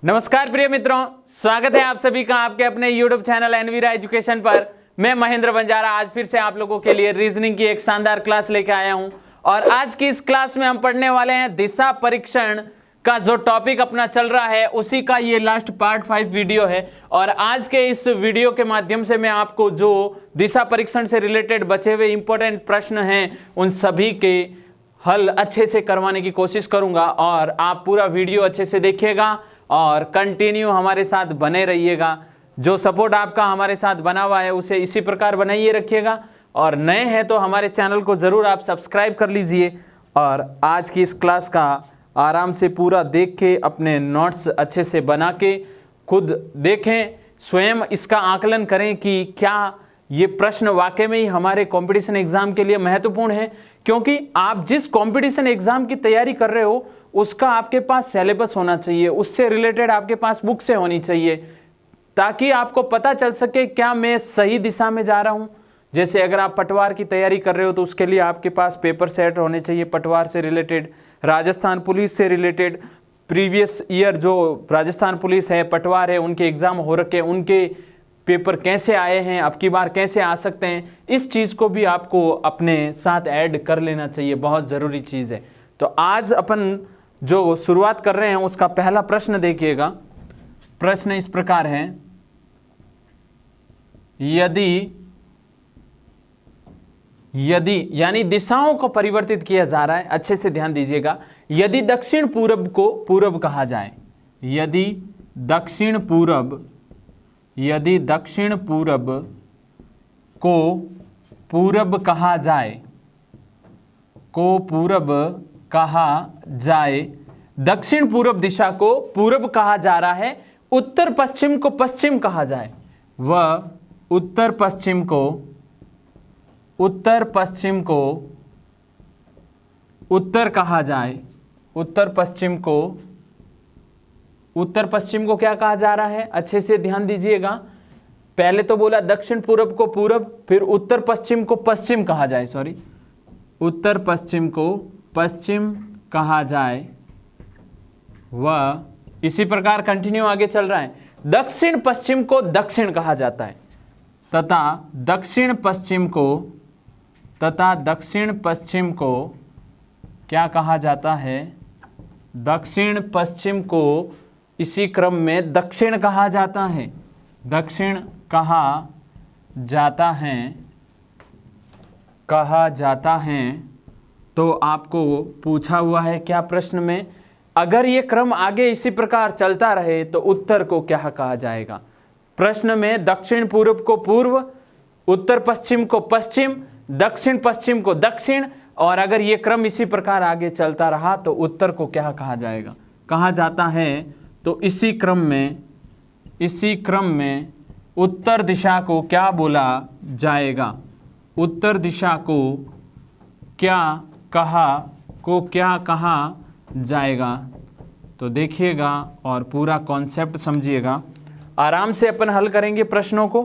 नमस्कार प्रिय मित्रों, स्वागत है आप सभी का आपके अपने YouTube चैनल एनवीरा एजुकेशन पर। मैं महेंद्र बंजारा आज फिर से आप लोगों के लिए रीजनिंग की एक शानदार क्लास लेके आया हूं और आज की इस क्लास में हम पढ़ने वाले हैं दिशा परीक्षण का जो टॉपिक अपना चल रहा है उसी का ये लास्ट पार्ट 5 वीडियो है। और आज के इस वीडियो के माध्यम से मैं आपको जो दिशा परीक्षण से रिलेटेड बचे हुए इंपॉर्टेंट प्रश्न हैं उन सभी के हल अच्छे से करवाने की कोशिश करूंगा और आप पूरा वीडियो अच्छे से देखिएगा और कंटिन्यू हमारे साथ बने रहिएगा। जो सपोर्ट आपका हमारे साथ बना हुआ है उसे इसी प्रकार बनाइए रखिएगा और नए हैं तो हमारे चैनल को ज़रूर आप सब्सक्राइब कर लीजिए और आज की इस क्लास का आराम से पूरा देख के अपने नोट्स अच्छे से बना के खुद देखें, स्वयं इसका आकलन करें कि क्या ये प्रश्न वाकई में ही हमारे कंपटीशन एग्जाम के लिए महत्वपूर्ण है, क्योंकि आप जिस कंपटीशन एग्जाम की तैयारी कर रहे हो उसका आपके पास सिलेबस होना चाहिए, उससे रिलेटेड आपके पास बुक से होनी चाहिए ताकि आपको पता चल सके क्या मैं सही दिशा में जा रहा हूं। जैसे अगर आप पटवार की तैयारी कर रहे हो तो उसके लिए आपके पास पेपर सेट होने चाहिए पटवार से रिलेटेड, राजस्थान पुलिस से रिलेटेड, प्रीवियस ईयर जो राजस्थान पुलिस है पटवार है उनके एग्जाम हो रखे, उनके पेपर कैसे आए हैं, अब की बार कैसे आ सकते हैं, इस चीज़ को भी आपको अपने साथ ऐड कर लेना चाहिए, बहुत ज़रूरी चीज़ है। तो आज अपन जो शुरुआत कर रहे हैं उसका पहला प्रश्न देखिएगा। प्रश्न इस प्रकार है, यदि यानी दिशाओं को परिवर्तित किया जा रहा है, अच्छे से ध्यान दीजिएगा। यदि दक्षिण पूरब को पूरब कहा जाए, यदि दक्षिण पूरब को पूरब कहा जाए, दक्षिण पूरब दिशा को पूरब कहा जा रहा है, उत्तर पश्चिम को पश्चिम कहा जाए, वह उत्तर पश्चिम को उत्तर कहा जाए, उत्तर पश्चिम को क्या कहा जा रहा है, अच्छे से ध्यान दीजिएगा। पहले तो बोला दक्षिण पूरब को पूरब, फिर उत्तर पश्चिम को पश्चिम कहा जाए, उत्तर पश्चिम को पश्चिम कहा जाए, वह इसी प्रकार कंटिन्यू आगे चल रहा है। दक्षिण पश्चिम को दक्षिण कहा जाता है तथा दक्षिण पश्चिम को क्या कहा जाता है, दक्षिण पश्चिम को इसी क्रम में दक्षिण कहा जाता है, दक्षिण कहा जाता है। तो आपको पूछा हुआ है क्या प्रश्न में, अगर ये क्रम आगे इसी प्रकार चलता रहे तो उत्तर को क्या कहा जाएगा। प्रश्न में दक्षिण पूर्व को पूर्व, उत्तर पश्चिम को पश्चिम, दक्षिण पश्चिम को दक्षिण, और अगर ये क्रम इसी प्रकार आगे चलता रहा तो उत्तर को क्या कहा जाएगा, कहा जाता है। तो इसी क्रम में उत्तर दिशा को क्या बोला जाएगा, उत्तर दिशा को क्या कहा जाएगा। तो देखिएगा और पूरा कॉन्सेप्ट समझिएगा, आराम से अपन हल करेंगे प्रश्नों को।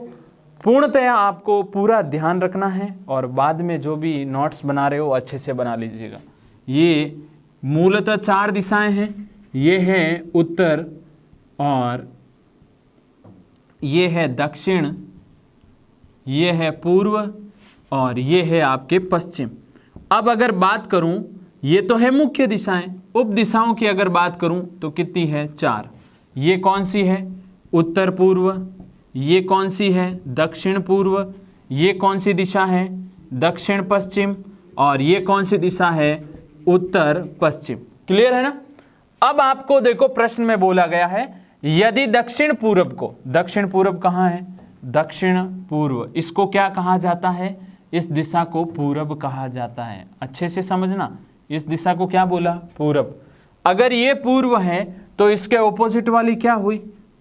पूर्णतया आपको पूरा ध्यान रखना है और बाद में जो भी नोट्स बना रहे हो अच्छे से बना लीजिएगा। ये मूलतः 4 दिशाएं हैं, ये है उत्तर और ये है दक्षिण, ये है पूर्व और ये है आपके पश्चिम। अब अगर बात करूं, ये तो है मुख्य दिशाएं, उप दिशाओं की अगर बात करूं तो कितनी है, 4। ये कौन सी है, उत्तर पूर्व, ये कौन सी है, दक्षिण पूर्व, ये कौन सी दिशा है, दक्षिण पश्चिम, और ये कौन सी दिशा है, उत्तर पश्चिम। क्लियर है ना। अब आपको देखो प्रश्न में बोला गया है यदि दक्षिण पूर्व को, दक्षिण पूर्व कहाँ है, दक्षिण पूर्व, इसको क्या कहा जाता है, इस दिशा को पूरब कहा जाता है। अच्छे से समझना, इस दिशा को क्या बोला, पूरब। अगर ये पूर्व है तो इसके ऑपोजिट वाली क्या हुई,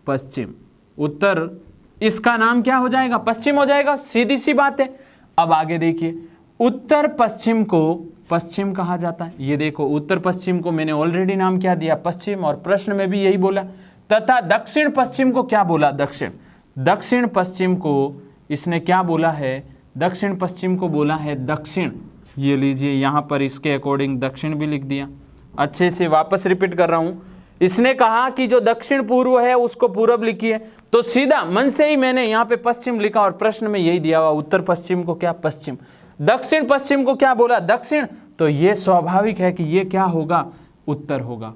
पश्चिम। उत्तर, इसका नाम क्या हो जाएगा, पश्चिम हो जाएगा, सीधी सी बात है। अब आगे देखिए, उत्तर पश्चिम को पश्चिम कहा जाता है। ये देखो उत्तर पश्चिम को मैंने ऑलरेडी नाम क्या दिया, पश्चिम, और प्रश्न में भी यही बोला। तथा दक्षिण पश्चिम को क्या बोला, दक्षिण। दक्षिण पश्चिम को इसने क्या बोला है, दक्षिण पश्चिम को बोला है दक्षिण। ये लीजिए यहाँ पर इसके अकॉर्डिंग दक्षिण भी लिख दिया। अच्छे से वापस रिपीट कर रहा हूँ, इसने कहा कि जो दक्षिण पूर्व है उसको पूरब लिखिए, तो सीधा मन से ही मैंने यहाँ पे पश्चिम लिखा और प्रश्न में यही दिया हुआ, उत्तर पश्चिम को क्या पश्चिम, दक्षिण पश्चिम को क्या बोला दक्षिण, तो ये स्वाभाविक है कि ये क्या होगा उत्तर होगा,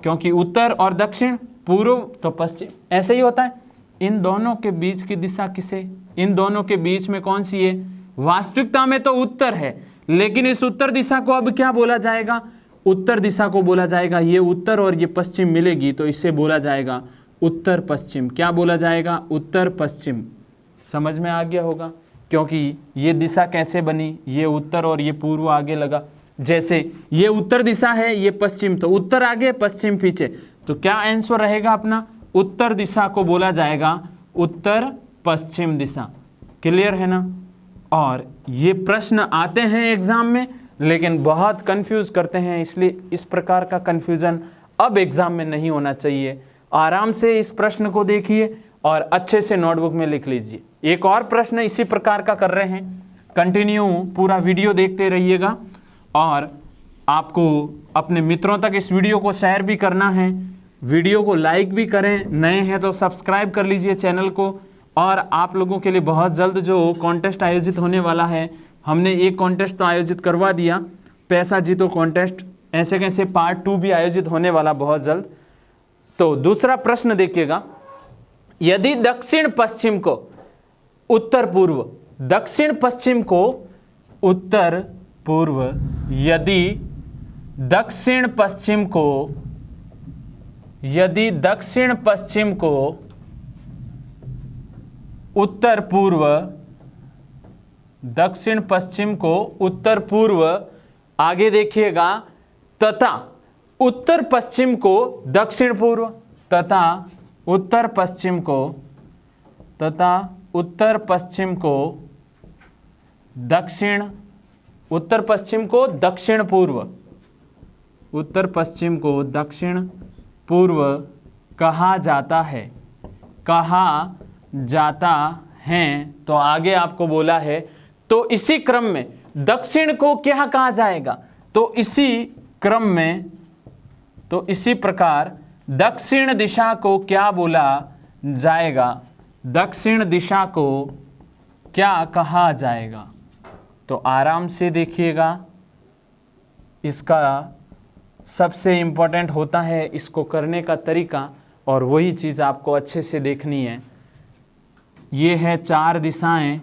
क्योंकि उत्तर और दक्षिण, पूर्व तो पश्चिम, ऐसे ही होता है। इन दोनों के बीच की दिशा किसे, इन दोनों के बीच में कौन सी है, वास्तविकता में तो उत्तर है, लेकिन इस उत्तर दिशा को अब क्या बोला जाएगा, उत्तर दिशा को बोला जाएगा, ये उत्तर और ये पश्चिम मिलेगी तो इसे बोला जाएगा उत्तर पश्चिम। क्या बोला जाएगा, उत्तर पश्चिम। समझ में आ गया होगा, क्योंकि ये दिशा कैसे बनी, ये उत्तर और ये पूर्व आगे लगा, जैसे ये उत्तर दिशा है, ये पश्चिम, तो उत्तर आगे पश्चिम पीछे, तो क्या आंसर रहेगा अपना, उत्तर दिशा को बोला जाएगा उत्तर पश्चिम दिशा। क्लियर है ना। और ये प्रश्न आते हैं एग्जाम में, लेकिन बहुत कंफ्यूज करते हैं, इसलिए इस प्रकार का कंफ्यूजन अब एग्जाम में नहीं होना चाहिए। आराम से इस प्रश्न को देखिए और अच्छे से नोटबुक में लिख लीजिए। एक और प्रश्न इसी प्रकार का कर रहे हैं, कंटिन्यू पूरा वीडियो देखते रहिएगा और आपको अपने मित्रों तक इस वीडियो को शेयर भी करना है, वीडियो को लाइक भी करें, नए हैं तो सब्सक्राइब कर लीजिए चैनल को। और आप लोगों के लिए बहुत जल्द जो कॉन्टेस्ट आयोजित होने वाला है, हमने एक कॉन्टेस्ट तो आयोजित करवा दिया, पैसा जीतो कॉन्टेस्ट, ऐसे कैसे पार्ट 2 भी आयोजित होने वाला बहुत जल्द। तो दूसरा प्रश्न देखिएगा, यदि दक्षिण पश्चिम को उत्तर पूर्व, दक्षिण पश्चिम को उत्तर पूर्व, यदि दक्षिण पश्चिम को, यदि दक्षिण पश्चिम को उत्तर पूर्व, दक्षिण पश्चिम को उत्तर पूर्व, आगे देखिएगा, तथा उत्तर पश्चिम को दक्षिण पूर्व, तथा उत्तर पश्चिम को, तथा उत्तर पश्चिम को दक्षिण, उत्तर पश्चिम को दक्षिण पूर्व, उत्तर पश्चिम को दक्षिण पूर्व कहा जाता है, कहा जाता है। तो आगे आपको बोला है, तो इसी क्रम में दक्षिण को क्या कहा जाएगा, तो इसी क्रम में, तो इसी प्रकार दक्षिण दिशा को क्या बोला जाएगा, दक्षिण दिशा को क्या कहा जाएगा। तो आराम से देखिएगा, इसका सबसे इम्पोर्टेंट होता है इसको करने का तरीका, और वही चीज़ आपको अच्छे से देखनी है। ये है 4 दिशाएं,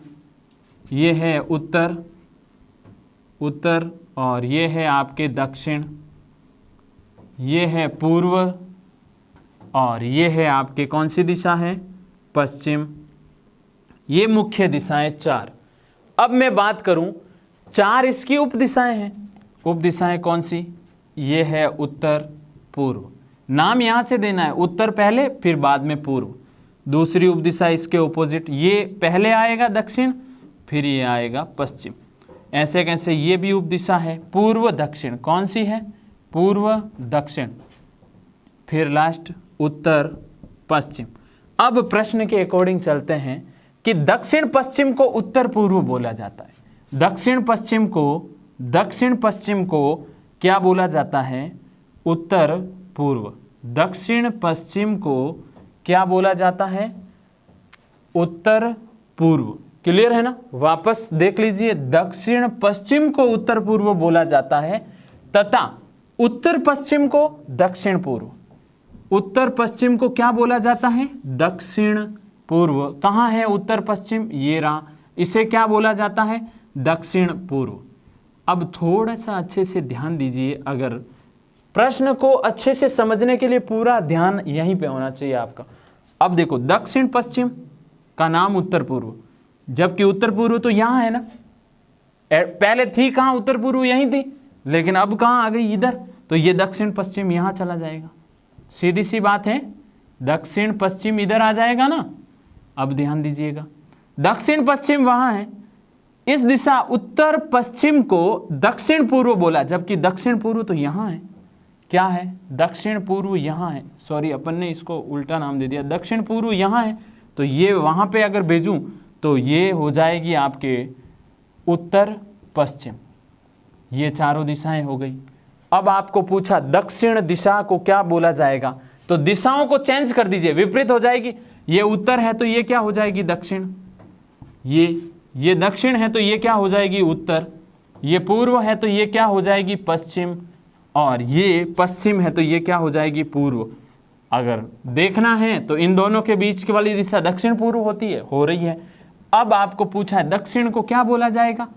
ये है उत्तर, उत्तर, और ये है आपके दक्षिण, ये है पूर्व, और ये है आपके कौन सी दिशा है, पश्चिम। ये मुख्य दिशाएं 4। अब मैं बात करूं, 4 इसकी उप दिशाएं हैं। उप दिशाएं कौन सी, ये है उत्तर पूर्व, नाम यहाँ से देना है, उत्तर पहले फिर बाद में पूर्व। दूसरी उप दिशा इसके ऑपोजिट, ये पहले आएगा दक्षिण फिर ये आएगा पश्चिम। ऐसे कैसे, ये भी उप दिशा है, पूर्व दक्षिण, कौन सी है, पूर्व दक्षिण, फिर लास्ट उत्तर पश्चिम। अब प्रश्न के अकॉर्डिंग चलते हैं कि दक्षिण पश्चिम को उत्तर पूर्व बोला जाता है, दक्षिण पश्चिम को, दक्षिण पश्चिम को क्या बोला जाता है, उत्तर पूर्व। दक्षिण पश्चिम को क्या बोला जाता है, उत्तर पूर्व। क्लियर है ना। वापस देख लीजिए, दक्षिण पश्चिम को उत्तर पूर्व बोला जाता है, तथा उत्तर पश्चिम को दक्षिण पूर्व। उत्तर पश्चिम को क्या बोला जाता है, दक्षिण पूर्व। कहाँ है उत्तर पश्चिम, ये रहा, इसे क्या बोला जाता है, दक्षिण पूर्व। अब थोड़ा सा अच्छे से ध्यान दीजिए, अगर प्रश्न को अच्छे से समझने के लिए पूरा ध्यान यहीं पे होना चाहिए आपका। अब देखो, दक्षिण पश्चिम का नाम उत्तर पूर्व, जबकि उत्तर पूर्व तो यहाँ है ना, पहले थी कहाँ, उत्तर पूर्व यहीं थी, लेकिन अब कहाँ आ गई, इधर, तो ये दक्षिण पश्चिम यहाँ चला जाएगा। सीधी सी बात है, दक्षिण पश्चिम इधर आ जाएगा ना। अब ध्यान दीजिएगा, दक्षिण पश्चिम वहाँ है, इस दिशा उत्तर पश्चिम को दक्षिण पूर्व बोला, जबकि दक्षिण पूर्व तो यहाँ है। क्या है, दक्षिण पूर्व यहाँ है, सॉरी अपन ने इसको उल्टा नाम दे दिया, दक्षिण पूर्व यहाँ है, तो ये वहाँ पे अगर भेजूँ तो ये हो जाएगी आपके उत्तर पश्चिम। ये चारों दिशाएं हो गई। अब आपको पूछा दक्षिण दिशा को क्या बोला जाएगा, तो दिशाओं को चेंज कर दीजिए, विपरीत हो जाएगी। ये उत्तर है तो ये क्या हो जाएगी, दक्षिण। ये दक्षिण है तो ये क्या हो जाएगी, उत्तर। ये पूर्व है तो ये क्या हो जाएगी, पश्चिम। और ये पश्चिम है तो ये क्या हो जाएगी, पूर्व। अगर देखना है तो इन दोनों के बीच की वाली दिशा दक्षिण पूर्व होती है, हो रही है। अब आपको पूछा है दक्षिण को क्या बोला जाएगा,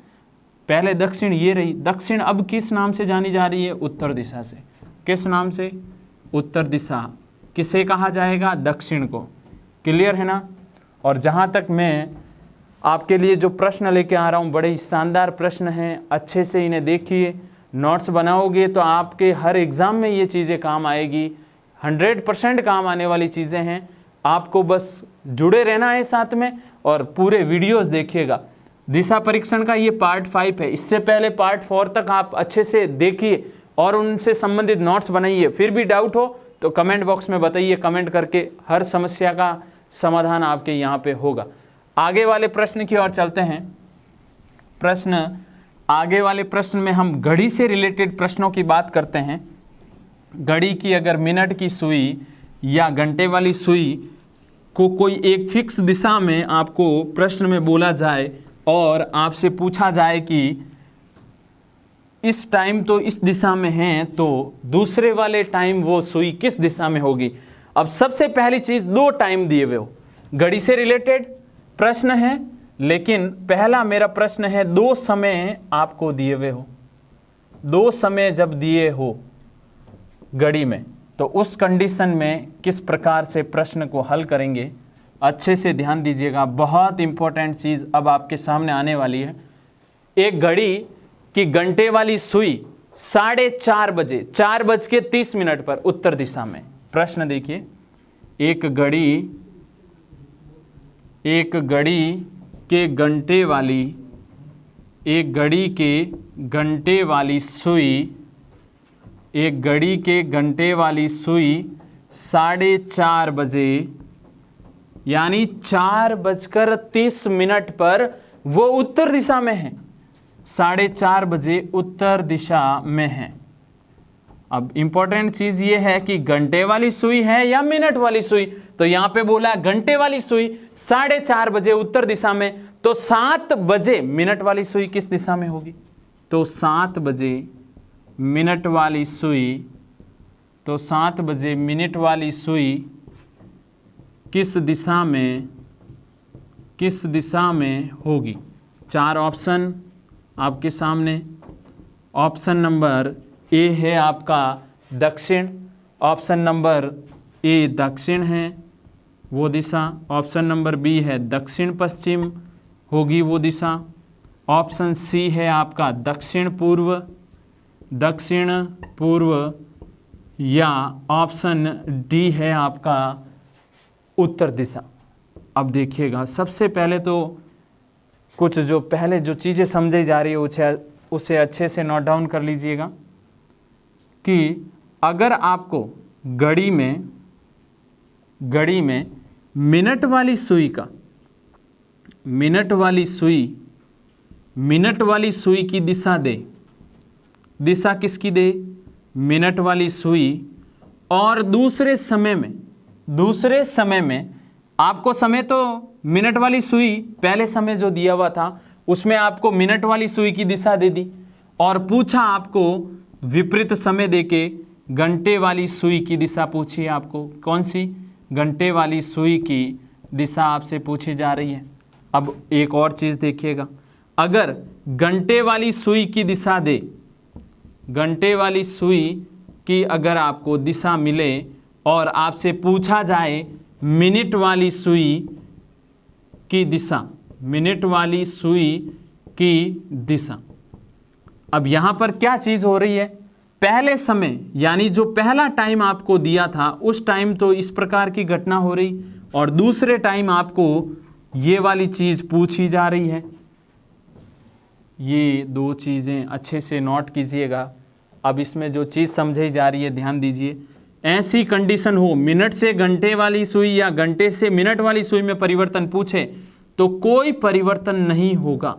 पहले दक्षिण ये रही, दक्षिण अब किस नाम से जानी जा रही है, उत्तर दिशा से। किस नाम से, उत्तर दिशा। किसे कहा जाएगा, दक्षिण को। क्लियर है ना। और जहाँ तक मैं आपके लिए जो प्रश्न लेके आ रहा हूँ, बड़े ही शानदार प्रश्न हैं, अच्छे से इन्हें देखिए, नोट्स बनाओगे तो आपके हर एग्ज़ाम में ये चीज़ें काम आएगी, 100% काम आने वाली चीज़ें हैं। आपको बस जुड़े रहना है साथ में और पूरे वीडियोस देखिएगा। दिशा परीक्षण का ये पार्ट 5 है, इससे पहले पार्ट 4 तक आप अच्छे से देखिए और उनसे संबंधित नोट्स बनाइए। फिर भी डाउट हो तो कमेंट बॉक्स में बताइए, कमेंट करके हर समस्या का समाधान आपके यहाँ पे होगा। आगे वाले प्रश्न की ओर चलते हैं। आगे वाले प्रश्न में हम घड़ी से रिलेटेड प्रश्नों की बात करते हैं। घड़ी की अगर मिनट की सुई या घंटे वाली सुई को कोई एक फिक्स दिशा में आपको प्रश्न में बोला जाए और आपसे पूछा जाए कि इस टाइम तो इस दिशा में है, तो दूसरे वाले टाइम वो सुई किस दिशा में होगी। अब सबसे पहली चीज़, 2 टाइम दिए हुए हो, घड़ी से रिलेटेड प्रश्न है, लेकिन पहला मेरा प्रश्न है 2 समय आपको दिए हुए हो। 2 समय जब दिए हो घड़ी में, तो उस कंडीशन में किस प्रकार से प्रश्न को हल करेंगे, अच्छे से ध्यान दीजिएगा। बहुत इंपॉर्टेंट चीज़ अब आपके सामने आने वाली है। एक घड़ी की घंटे वाली सुई 4:30 बजे 4:30 पर उत्तर दिशा में। प्रश्न देखिए, एक घड़ी के घंटे वाली सुई 4:30 बजे यानी 4:30 पर वो उत्तर दिशा में है। 4:30 बजे उत्तर दिशा में है। अब इंपॉर्टेंट चीज ये है कि घंटे वाली सुई है या मिनट वाली सुई, तो यहां पे बोला घंटे वाली सुई 4:30 बजे उत्तर दिशा में, तो 7 बजे मिनट वाली सुई किस दिशा में होगी, तो 7 बजे मिनट वाली सुई, तो 7 बजे मिनट वाली सुई किस दिशा में होगी। 4 ऑप्शन आपके सामने। ऑप्शन नंबर ए है आपका दक्षिण, ऑप्शन नंबर ए दक्षिण है वो दिशा, ऑप्शन नंबर बी है दक्षिण पश्चिम होगी वो दिशा, ऑप्शन सी है आपका दक्षिण पूर्व, या ऑप्शन डी है आपका उत्तर दिशा। अब देखिएगा, सबसे पहले तो कुछ जो पहले जो चीज़ें समझी जा रही है उसे अच्छे से नोट डाउन कर लीजिएगा कि अगर आपको घड़ी में मिनट वाली सुई की दिशा दे, दिशा किसकी दे, मिनट वाली सुई, और दूसरे समय में आपको समय तो मिनट वाली सुई पहले समय जो दिया हुआ था उसमें आपको मिनट वाली सुई की दिशा दे दी, और पूछा आपको विपरीत समय देके घंटे वाली सुई की दिशा पूछी आपको, कौन सी, घंटे वाली सुई की दिशा आपसे पूछी जा रही है। अब एक और चीज़ देखिएगा, अगर घंटे वाली सुई की दिशा दे, घंटे वाली सुई की अगर आपको दिशा मिले और आपसे पूछा जाए मिनट वाली सुई की दिशा, मिनट वाली सुई की दिशा, अब यहाँ पर क्या चीज़ हो रही है, पहले समय यानी जो पहला टाइम आपको दिया था उस टाइम तो इस प्रकार की घटना हो रही, और दूसरे टाइम आपको ये वाली चीज़ पूछी जा रही है। ये 2 चीज़ें अच्छे से नोट कीजिएगा। अब इसमें जो चीज़ समझी जा रही है ध्यान दीजिए। ऐसी कंडीशन हो, मिनट से घंटे वाली सुई या घंटे से मिनट वाली सुई में परिवर्तन पूछे तो कोई परिवर्तन नहीं होगा,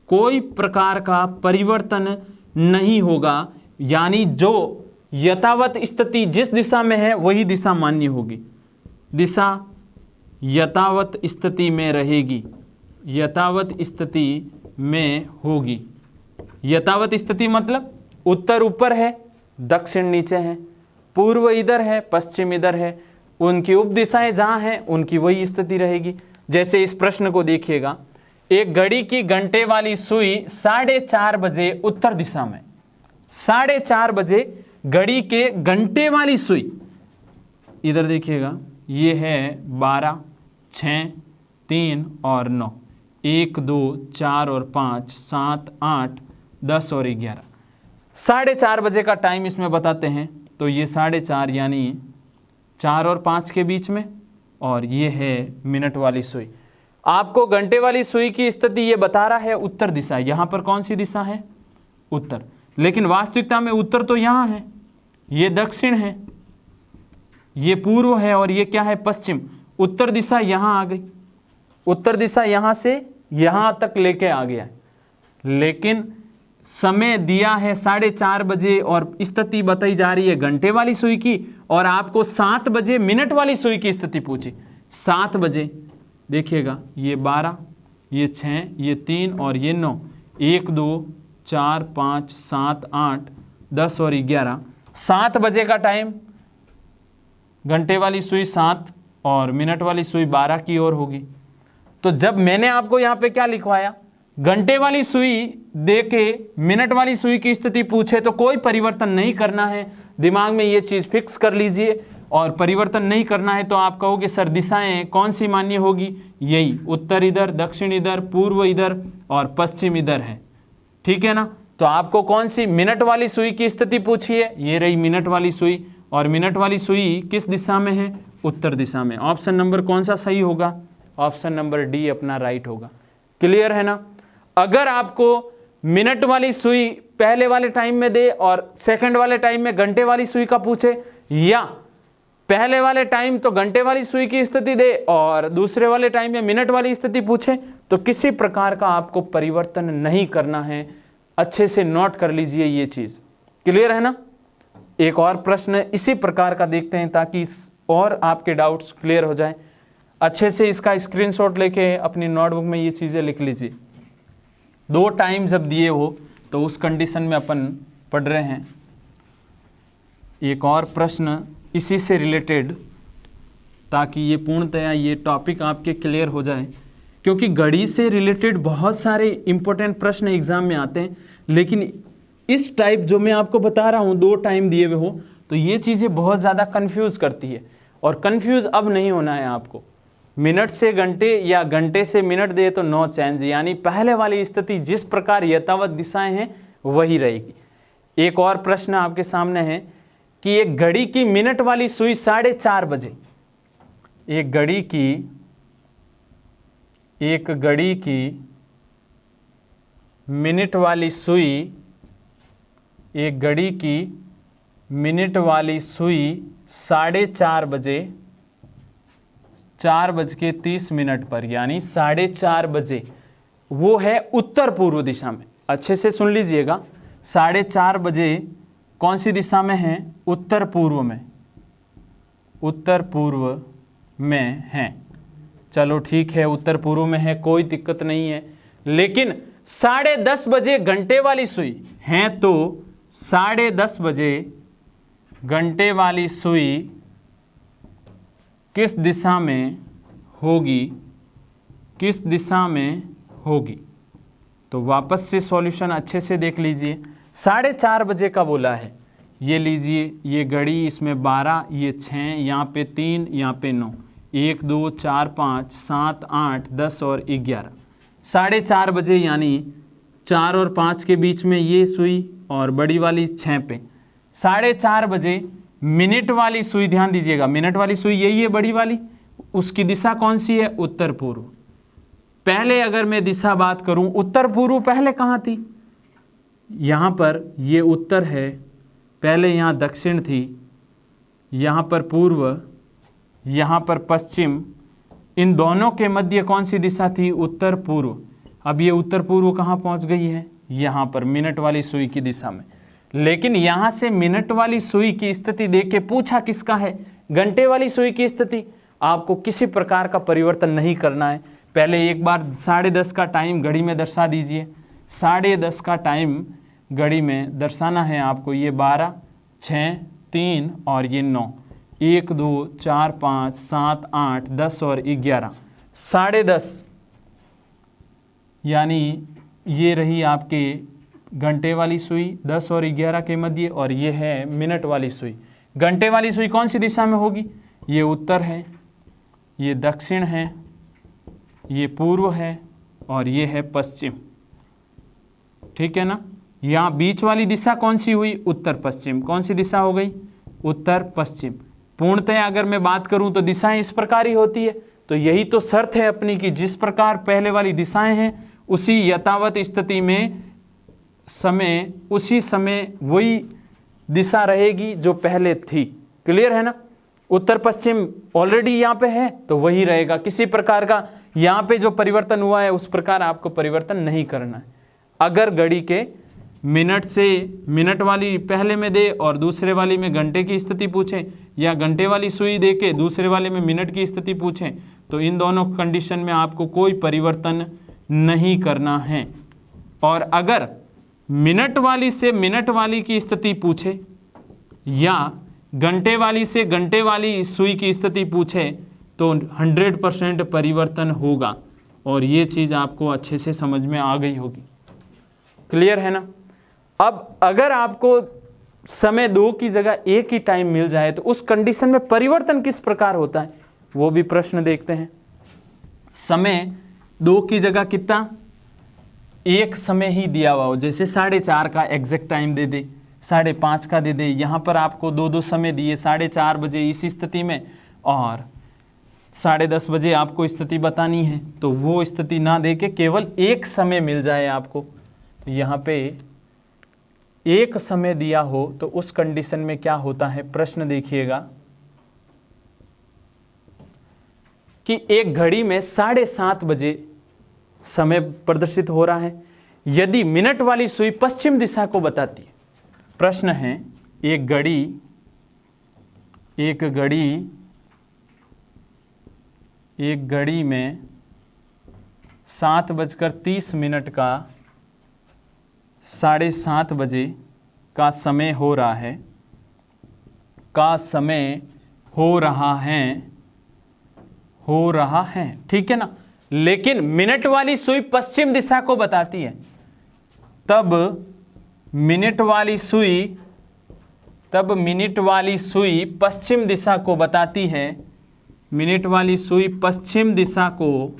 कोई प्रकार का परिवर्तन नहीं होगा। यानी जो यथावत स्थिति जिस दिशा में है वही दिशा मान्य होगी। दिशा यथावत स्थिति में रहेगी, यथावत स्थिति में होगी। यथावत स्थिति मतलब उत्तर ऊपर है, दक्षिण नीचे है, पूर्व इधर है, पश्चिम इधर है, उनकी उपदिशाएं जहां हैं उनकी वही स्थिति रहेगी। जैसे इस प्रश्न को देखिएगा, एक घड़ी की घंटे वाली सुई 4:30 बजे उत्तर दिशा में, 4:30 बजे घड़ी के घंटे वाली सुई, इधर देखिएगा ये है 12, 6, 3 और 9, 1, 2, 4 और 5, 7, 8, 10 और 11, 4:30 बजे का टाइम इसमें बताते हैं। तो ये 4:30 यानी 4 और 5 के बीच में, और ये है मिनट वाली सुई। आपको घंटे वाली सुई की स्थिति ये बता रहा है उत्तर दिशा। यहाँ पर कौन सी दिशा है? उत्तर। लेकिन वास्तविकता में उत्तर तो यहाँ है, ये दक्षिण है, ये पूर्व है और ये क्या है? पश्चिम। उत्तर दिशा यहाँ आ गई, उत्तर दिशा यहाँ से यहाँ तक लेके आ गया है, लेकिन समय दिया है 4:30 बजे और स्थिति बताई जा रही है घंटे वाली सुई की, और आपको 7 बजे मिनट वाली सुई की स्थिति पूछी। 7 बजे देखिएगा, ये 12, ये 6, ये 3 और ये 9, 1, 2, 4, 5, 7, 8, 10 और 11, 7 बजे का टाइम। घंटे वाली सुई 7 और मिनट वाली सुई 12 की ओर होगी। तो जब मैंने आपको यहाँ पे क्या लिखवाया, घंटे वाली सुई दे के मिनट वाली सुई की स्थिति पूछे तो कोई परिवर्तन नहीं करना है, दिमाग में ये चीज़ फिक्स कर लीजिए। और परिवर्तन नहीं करना है तो आप कहोगे सर दिशाएं कौन सी मान्य होगी? यही, उत्तर इधर, दक्षिण इधर, पूर्व इधर और पश्चिम इधर है, ठीक है ना। तो आपको कौन सी मिनट वाली सुई की स्थिति पूछी है? ये रही मिनट वाली सुई, और मिनट वाली सुई किस दिशा में है? उत्तर दिशा में। ऑप्शन नंबर कौन सा सही होगा? ऑप्शन नंबर डी अपना राइट होगा। क्लियर है ना। अगर आपको मिनट वाली सुई पहले वाले टाइम में दे और सेकंड वाले टाइम में घंटे वाली सुई का पूछे, या पहले वाले टाइम तो घंटे वाली सुई की स्थिति दे और दूसरे वाले टाइम में मिनट वाली स्थिति पूछे, तो किसी प्रकार का आपको परिवर्तन नहीं करना है। अच्छे से नोट कर लीजिए ये चीज। क्लियर है ना। एक और प्रश्न इसी प्रकार का देखते हैं ताकि और आपके डाउट्स क्लियर हो जाए। अच्छे से इसका स्क्रीनशॉट लेके अपनी नोटबुक में ये चीजें लिख लीजिए। 2 टाइम जब दिए हो तो उस कंडीशन में अपन पढ़ रहे हैं। एक और प्रश्न इसी से रिलेटेड, ताकि ये पूर्णतया ये टॉपिक आपके क्लियर हो जाए, क्योंकि घड़ी से रिलेटेड बहुत सारे इंपॉर्टेंट प्रश्न एग्जाम में आते हैं, लेकिन इस टाइप जो मैं आपको बता रहा हूँ 2 टाइम दिए हुए हो तो ये चीज़ें बहुत ज़्यादा कंफ्यूज करती है। और कंफ्यूज अब नहीं होना है आपको। मिनट से घंटे या घंटे से मिनट दे तो नो चेंज, यानी पहले वाली स्थिति जिस प्रकार यथावत दिशाएं हैं वही रहेगी। एक और प्रश्न आपके सामने है कि एक घड़ी की मिनट वाली सुई 4:30 बजे, एक घड़ी की मिनट वाली सुई, एक घड़ी की मिनट वाली सुई 4:30 बजे 4:30 पर, यानी 4:30 बजे, वो है उत्तर पूर्व दिशा में। अच्छे से सुन लीजिएगा, 4:30 बजे कौन सी दिशा में है? उत्तर पूर्व में, उत्तर पूर्व में है। चलो ठीक है, उत्तर पूर्व में है, कोई दिक्कत नहीं है। लेकिन 10:30 बजे घंटे वाली सुई है, तो 10:30 बजे घंटे वाली सुई किस दिशा में होगी? किस दिशा में होगी? तो वापस से सॉल्यूशन अच्छे से देख लीजिए। 4:30 बजे का बोला है, ये लीजिए, ये घड़ी, इसमें 12, ये 6, यहाँ पे 3, यहाँ पे 9, 1, 2, 4, 5, 7, 8, 10 और 11, 4:30 बजे, यानी 4 और 5 के बीच में ये सुई और बड़ी वाली 6 पे। 4:30 बजे मिनट वाली सुई, ध्यान दीजिएगा, मिनट वाली सुई यही है बड़ी वाली, उसकी दिशा कौन सी है? उत्तर पूर्व। पहले अगर मैं दिशा बात करूं, उत्तर पूर्व पहले कहाँ थी? यहाँ पर ये उत्तर है, पहले यहाँ दक्षिण थी, यहाँ पर पूर्व, यहाँ पर पश्चिम, इन दोनों के मध्य कौन सी दिशा थी? उत्तर पूर्व। अब ये उत्तर पूर्व कहाँ पहुँच गई है? यहाँ पर मिनट वाली सुई की दिशा में। लेकिन यहां से मिनट वाली सुई की स्थिति देख के पूछा किसका है, घंटे वाली सुई की स्थिति। आपको किसी प्रकार का परिवर्तन नहीं करना है। पहले एक बार 10:30 का टाइम घड़ी में दर्शा दीजिए। 10:30 का टाइम घड़ी में दर्शाना है आपको। ये 12, 6, 3 और ये 9, 1, 2, 4, 5, 7, 8, 10 और 11, 10:30 यानी ये रही आपके घंटे वाली सुई 10 और 11 के मध्य, और ये है मिनट वाली सुई। घंटे वाली सुई कौन सी दिशा में होगी? ये उत्तर है, ये दक्षिण है, ये पूर्व है और ये है पश्चिम। ठीक है ना। यहाँ बीच वाली दिशा कौन सी हुई? उत्तर पश्चिम। कौन सी दिशा हो गई? उत्तर पश्चिम। पूर्णतः अगर मैं बात करूं तो दिशाएं इस प्रकार ही होती है। तो यही तो शर्त है अपनी कि जिस प्रकार पहले वाली दिशाएं हैं उसी यथावत स्थिति में समय उसी समय वही दिशा रहेगी जो पहले थी। क्लियर है ना। उत्तर पश्चिम ऑलरेडी यहाँ पे है तो वही रहेगा। किसी प्रकार का यहाँ पे जो परिवर्तन हुआ है उस प्रकार आपको परिवर्तन नहीं करना है। अगर घड़ी के मिनट से मिनट वाली पहले में दे और दूसरे वाली में घंटे की स्थिति पूछें, या घंटे वाली सुई दे के दूसरे वाले में मिनट की स्थिति पूछें, तो इन दोनों कंडीशन में आपको कोई परिवर्तन नहीं करना है। और अगर मिनट वाली से मिनट वाली की स्थिति पूछे या घंटे वाली से घंटे वाली सुई की स्थिति पूछे तो 100% परिवर्तन होगा। और ये चीज़ आपको अच्छे से समझ में आ गई होगी। क्लियर है ना। अब अगर आपको समय 2 की जगह 1 ही टाइम मिल जाए तो उस कंडीशन में परिवर्तन किस प्रकार होता है वो भी प्रश्न देखते हैं। समय 2 की जगह कितना? 1 समय ही दिया हुआ हो, जैसे 4:30 का एग्जैक्ट टाइम दे दे, 5:30 का दे दे। यहाँ पर आपको 2 समय दिए, 4:30 बजे इस स्थिति में और 10:30 बजे आपको स्थिति बतानी है, तो वो स्थिति ना दे के केवल 1 समय मिल जाए आपको। तो यहाँ पे 1 समय दिया हो तो उस कंडीशन में क्या होता है, प्रश्न देखिएगा कि एक घड़ी में 7:30 बजे समय प्रदर्शित हो रहा है। यदि मिनट वाली सुई पश्चिम दिशा को बताती है, प्रश्न है एक घड़ी में 7:30 का 7:30 बजे का समय हो रहा है, ठीक है ना। लेकिन मिनट वाली सुई पश्चिम दिशा को बताती है, तब मिनट वाली सुई पश्चिम दिशा को बताती है। मिनट वाली सुई पश्चिम दिशा को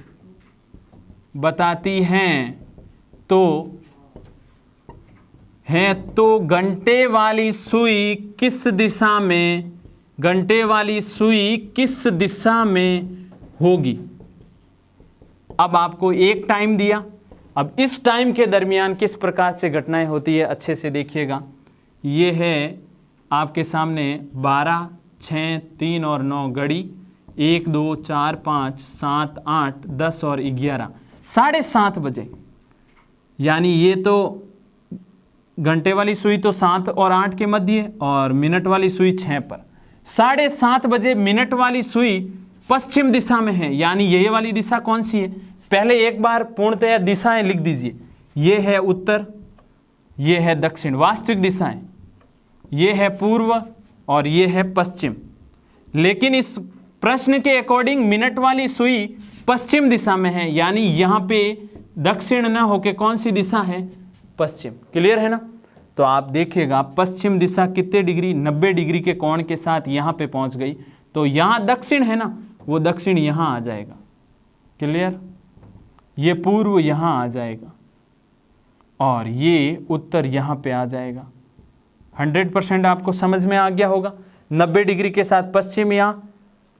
बताती हैं तो घंटे वाली सुई किस दिशा में होगी। अब आपको एक टाइम दिया, अब इस टाइम के दरमियान किस प्रकार से घटनाएं होती है अच्छे से देखिएगा। ये है आपके सामने 12, 6, 3 और 9 घड़ी, 1, 2, 4, 5, 7, 8, 10 और 11, 7:30 बजे। यानी ये तो घंटे वाली सुई तो 7 और 8 के मध्य और मिनट वाली सुई 6 पर। 7:30 बजे मिनट वाली सुई पश्चिम दिशा में है, यानी ये वाली दिशा कौन सी है? पहले एक बार पूर्णतया दिशाएं लिख दीजिए। ये है उत्तर, ये है दक्षिण, वास्तविक दिशाएं, ये है पूर्व और ये है पश्चिम। लेकिन इस प्रश्न के अकॉर्डिंग मिनट वाली सुई पश्चिम दिशा में है, यानी यहाँ पे दक्षिण न होके कौन सी दिशा है? पश्चिम। क्लियर है ना। तो आप देखिएगा पश्चिम दिशा कितने डिग्री, 90 डिग्री के कोण के साथ यहाँ पे पहुँच गई। तो यहाँ दक्षिण है ना, वो दक्षिण यहाँ आ जाएगा। क्लियर। ये पूर्व यहाँ आ जाएगा और ये उत्तर यहाँ पे आ जाएगा। 100% आपको समझ में आ गया होगा। 90 डिग्री के साथ पश्चिम यहाँ,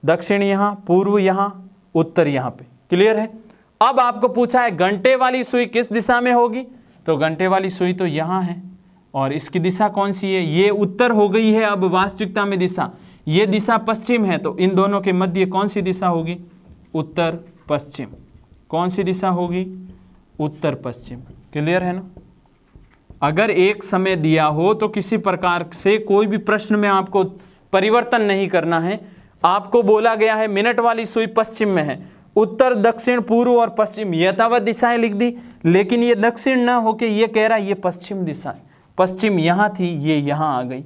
दक्षिण यहाँ, पूर्व यहाँ, उत्तर यहाँ पे। क्लियर है। अब आपको पूछा है घंटे वाली सुई किस दिशा में होगी, तो घंटे वाली सुई तो यहाँ है और इसकी दिशा कौन सी है? ये उत्तर हो गई है अब वास्तविकता में दिशा। ये दिशा पश्चिम है, तो इन दोनों के मध्य कौन सी दिशा होगी? उत्तर पश्चिम। कौन सी दिशा होगी? उत्तर पश्चिम। क्लियर है ना। अगर एक समय दिया हो तो किसी प्रकार से कोई भी प्रश्न में आपको परिवर्तन नहीं करना है। आपको बोला गया है मिनट वाली सुई पश्चिम में है, उत्तर दक्षिण पूर्व और पश्चिम यथावत दिशाएं लिख दी, लेकिन ये दक्षिण ना होके ये कह रहा है ये पश्चिम दिशा है। पश्चिम यहाँ थी, ये यहाँ आ गई,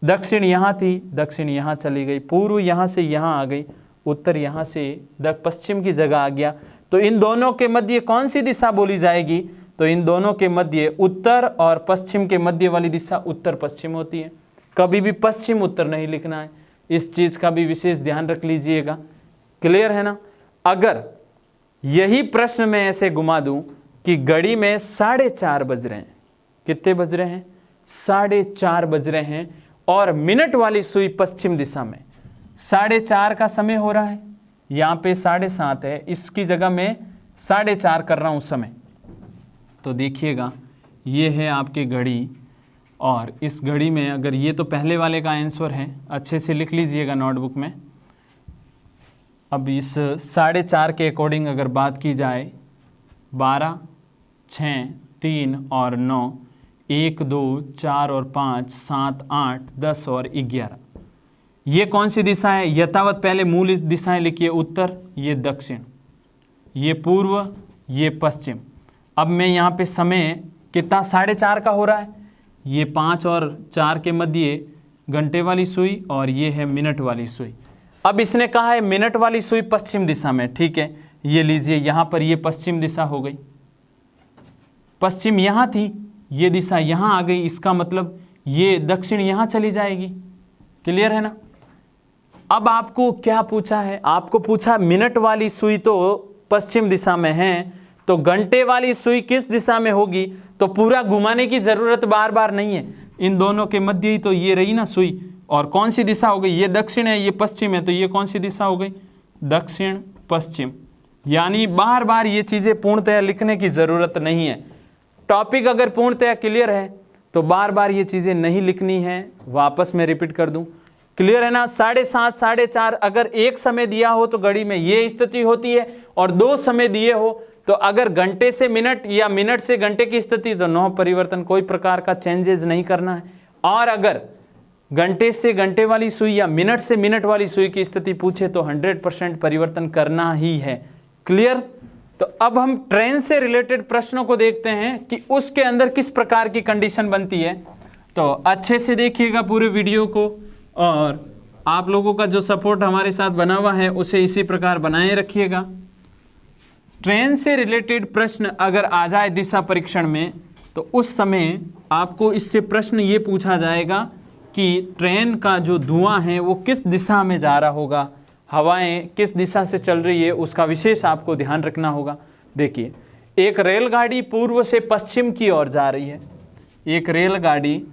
दक्षिण यहाँ थी, दक्षिण यहाँ चली गई, पूर्व यहाँ से यहाँ आ गई, उत्तर यहाँ से पश्चिम की जगह आ गया। तो इन दोनों के मध्य कौन सी दिशा बोली जाएगी? तो इन दोनों के मध्य उत्तर और पश्चिम के मध्य वाली दिशा उत्तर पश्चिम होती है। कभी भी पश्चिम उत्तर नहीं लिखना है, इस चीज का भी विशेष ध्यान रख लीजिएगा। क्लियर है ना? अगर यही प्रश्न में ऐसे घुमा दूं कि घड़ी में 4:30 बज रहे हैं, कितने बज रहे हैं? 4:30 बज रहे हैं, और मिनट वाली सुई पश्चिम दिशा में 4:30 का समय हो रहा है, यहाँ पे 7:30 है, इसकी जगह मैं 4:30 कर रहा हूँ समय। तो देखिएगा ये है आपकी घड़ी, और इस घड़ी में अगर ये तो पहले वाले का आंसर है, अच्छे से लिख लीजिएगा नोटबुक में। अब इस 4:30 के अकॉर्डिंग अगर बात की जाए, 12, 6, 3 और 9, 1, 2, 4 और 5, 7, 8, 10 और 11, ये कौन सी दिशा है? यथावत पहले मूल दिशाएं लिखिए, उत्तर, ये दक्षिण, ये पूर्व, ये पश्चिम। अब मैं यहाँ पे समय कितना 4:30 का हो रहा है, ये 5 और 4 के मध्य घंटे वाली सुई, और ये है मिनट वाली सुई। अब इसने कहा है मिनट वाली सुई पश्चिम दिशा में, ठीक है, ये लीजिए यहाँ पर ये पश्चिम दिशा हो गई, पश्चिम यहाँ थी, ये दिशा यहाँ आ गई, इसका मतलब ये दक्षिण यहाँ चली जाएगी। क्लियर है ना? अब आपको क्या पूछा है? आपको पूछा मिनट वाली सुई तो पश्चिम दिशा में है, तो घंटे वाली सुई किस दिशा में होगी? तो पूरा घुमाने की जरूरत बार बार नहीं है, इन दोनों के मध्य ही तो ये रही ना सुई, और कौन सी दिशा हो गई? ये दक्षिण है, ये पश्चिम है, तो ये कौन सी दिशा हो गई? दक्षिण पश्चिम। यानी बार बार ये चीजें पूर्णतः लिखने की जरूरत नहीं है। टॉपिक अगर पूर्णतः क्लियर है तो बार बार ये चीजें नहीं लिखनी है। वापस मैं रिपीट कर दूं, क्लियर है ना? 7:30, 4:30 अगर एक समय दिया हो तो घड़ी में ये स्थिति होती है, और 2 समय दिए हो तो अगर घंटे से मिनट या मिनट से घंटे की स्थिति, तो नो परिवर्तन, कोई प्रकार का चेंजेस नहीं करना है। और अगर घंटे से घंटे वाली सुई या मिनट से मिनट वाली सुई की स्थिति पूछे तो 100% परिवर्तन करना ही है। क्लियर? तो अब हम ट्रेन से रिलेटेड प्रश्नों को देखते हैं कि उसके अंदर किस प्रकार की कंडीशन बनती है। तो अच्छे से देखिएगा पूरे वीडियो को, और आप लोगों का जो सपोर्ट हमारे साथ बना हुआ है उसे इसी प्रकार बनाए रखिएगा। ट्रेन से रिलेटेड प्रश्न अगर आ जाए दिशा परीक्षण में, तो उस समय आपको इससे प्रश्न ये पूछा जाएगा कि ट्रेन का जो धुआं है वो किस दिशा में जा रहा होगा, हवाएं किस दिशा से चल रही है, उसका विशेष आपको ध्यान रखना होगा। देखिए, एक रेलगाड़ी पूर्व से पश्चिम की ओर जा रही है, एक रेलगाड़ी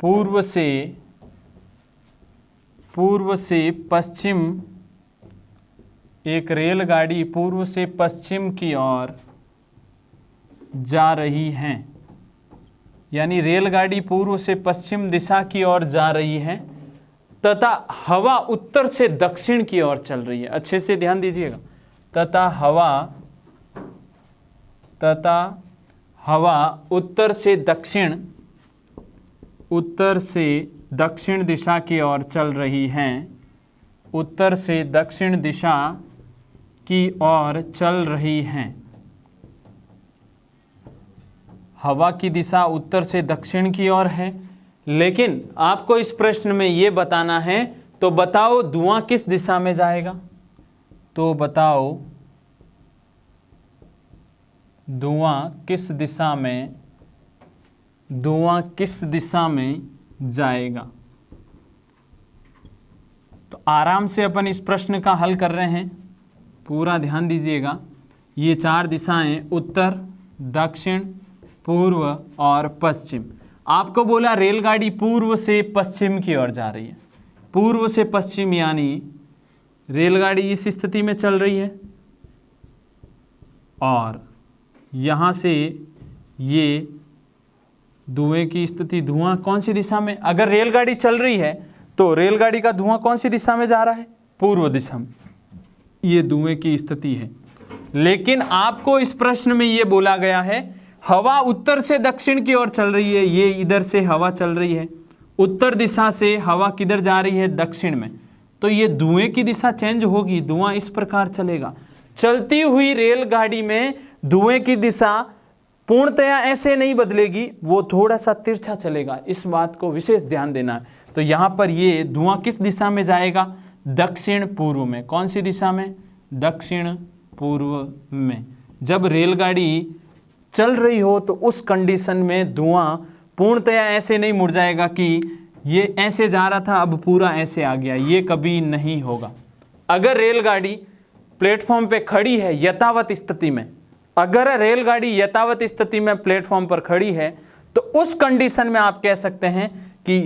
पूर्व से पश्चिम, एक रेलगाड़ी पूर्व से पश्चिम की ओर जा रही है, यानी रेलगाड़ी पूर्व से पश्चिम दिशा की ओर जा रही है, तथा हवा उत्तर से दक्षिण की ओर चल रही है। अच्छे से ध्यान दीजिएगा, तथा हवा उत्तर से दक्षिण दिशा की ओर चल रही है, उत्तर से दक्षिण दिशा की ओर चल रही है। हवा की दिशा उत्तर से दक्षिण की ओर है, लेकिन आपको इस प्रश्न में यह बताना है, तो बताओ धुआं किस दिशा में जाएगा? तो बताओ धुआं किस दिशा में जाएगा? तो आराम से अपन इस प्रश्न का हल कर रहे हैं, पूरा ध्यान दीजिएगा। ये 4 दिशाएं उत्तर, दक्षिण, पूर्व और पश्चिम। आपको बोला रेलगाड़ी पूर्व से पश्चिम की ओर जा रही है, पूर्व से पश्चिम यानी रेलगाड़ी इस स्थिति में चल रही है, और यहाँ से ये धुएं की स्थिति, धुआं कौन सी दिशा में? अगर रेलगाड़ी चल रही है तो रेलगाड़ी का धुआं कौन सी दिशा में जा रहा है? पूर्व दिशा में। ये धुएं की स्थिति है। लेकिन आपको इस प्रश्न में ये बोला गया है हवा उत्तर से दक्षिण की ओर चल रही है, ये इधर से हवा चल रही है, उत्तर दिशा से हवा किधर जा रही है, दक्षिण में, तो ये धुएं की दिशा चेंज होगी, धुआं इस प्रकार चलेगा। चलती हुई रेलगाड़ी में धुएं की दिशा पूर्णतया ऐसे नहीं बदलेगी, वो थोड़ा सा तिरछा चलेगा, इस बात को विशेष ध्यान देना है। तो यहाँ पर ये धुआं किस दिशा में जाएगा, दक्षिण पूर्व में। कौन सी दिशा में, दक्षिण पूर्व में। जब रेलगाड़ी चल रही हो तो उस कंडीशन में धुआं पूर्णतया ऐसे नहीं मुड़ जाएगा कि ये ऐसे जा रहा था अब पूरा ऐसे आ गया, ये कभी नहीं होगा। अगर रेलगाड़ी प्लेटफॉर्म पे खड़ी है यथावत स्थिति में, अगर रेलगाड़ी यथावत स्थिति में प्लेटफॉर्म पर खड़ी है तो उस कंडीशन में आप कह सकते हैं कि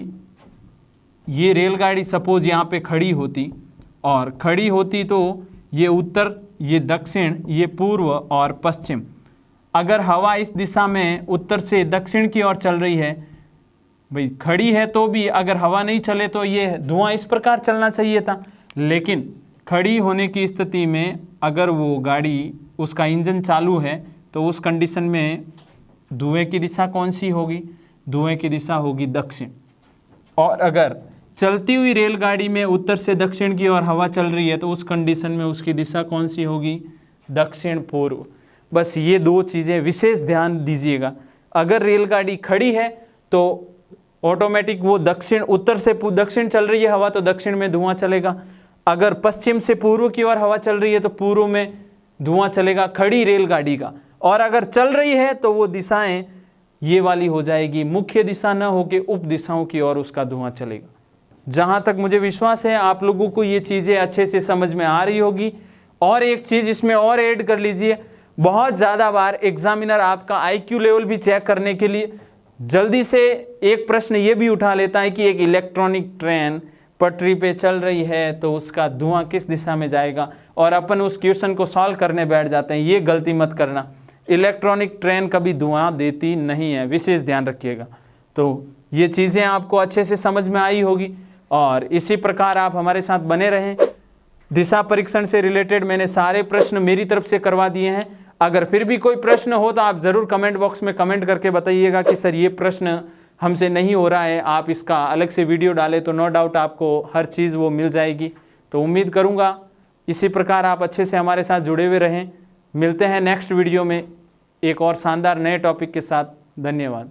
ये रेलगाड़ी सपोज यहाँ पे खड़ी होती और खड़ी होती तो ये उत्तर, ये दक्षिण, ये पूर्व और पश्चिम। अगर हवा इस दिशा में उत्तर से दक्षिण की ओर चल रही है, भाई खड़ी है तो भी अगर हवा नहीं चले तो ये धुआं इस प्रकार चलना चाहिए था, लेकिन खड़ी होने की स्थिति में अगर वो गाड़ी, उसका इंजन चालू है तो उस कंडीशन में धुएं की दिशा कौन सी होगी, धुएं की दिशा होगी दक्षिण। और अगर चलती हुई रेलगाड़ी में उत्तर से दक्षिण की ओर हवा चल रही है तो उस कंडीशन में उसकी दिशा कौन सी होगी, दक्षिण पूर्व। बस ये दो चीज़ें विशेष ध्यान दीजिएगा। अगर रेलगाड़ी खड़ी है तो ऑटोमेटिक वो दक्षिण, उत्तर से दक्षिण चल रही है हवा तो दक्षिण में धुआं चलेगा। अगर पश्चिम से पूर्व की ओर हवा चल रही है तो पूर्व में धुआं चलेगा खड़ी रेलगाड़ी का। और अगर चल रही है तो वो दिशाएं ये वाली हो जाएगी, मुख्य दिशा न होके उप दिशाओं की ओर उसका धुआं चलेगा। जहां तक मुझे विश्वास है आप लोगों को ये चीज़ें अच्छे से समझ में आ रही होगी। और एक चीज़ इसमें और ऐड कर लीजिए, बहुत ज़्यादा बार एग्जामिनर आपका IQ लेवल भी चेक करने के लिए जल्दी से एक प्रश्न ये भी उठा लेता है कि एक इलेक्ट्रॉनिक ट्रेन पटरी पे चल रही है तो उसका धुआं किस दिशा में जाएगा, और अपन उस क्वेश्चन को सॉल्व करने बैठ जाते हैं। ये गलती मत करना, इलेक्ट्रॉनिक ट्रेन कभी धुआं देती नहीं है, विशेष ध्यान रखिएगा। तो ये चीज़ें आपको अच्छे से समझ में आई होगी और इसी प्रकार आप हमारे साथ बने रहें। दिशा परीक्षण से रिलेटेड मैंने सारे प्रश्न मेरी तरफ से करवा दिए हैं। अगर फिर भी कोई प्रश्न हो तो आप ज़रूर कमेंट बॉक्स में कमेंट करके बताइएगा कि सर ये प्रश्न हमसे नहीं हो रहा है, आप इसका अलग से वीडियो डालें, तो नो डाउट आपको हर चीज़ वो मिल जाएगी। तो उम्मीद करूँगा इसी प्रकार आप अच्छे से हमारे साथ जुड़े हुए रहें। मिलते हैं नेक्स्ट वीडियो में एक और शानदार नए टॉपिक के साथ। धन्यवाद।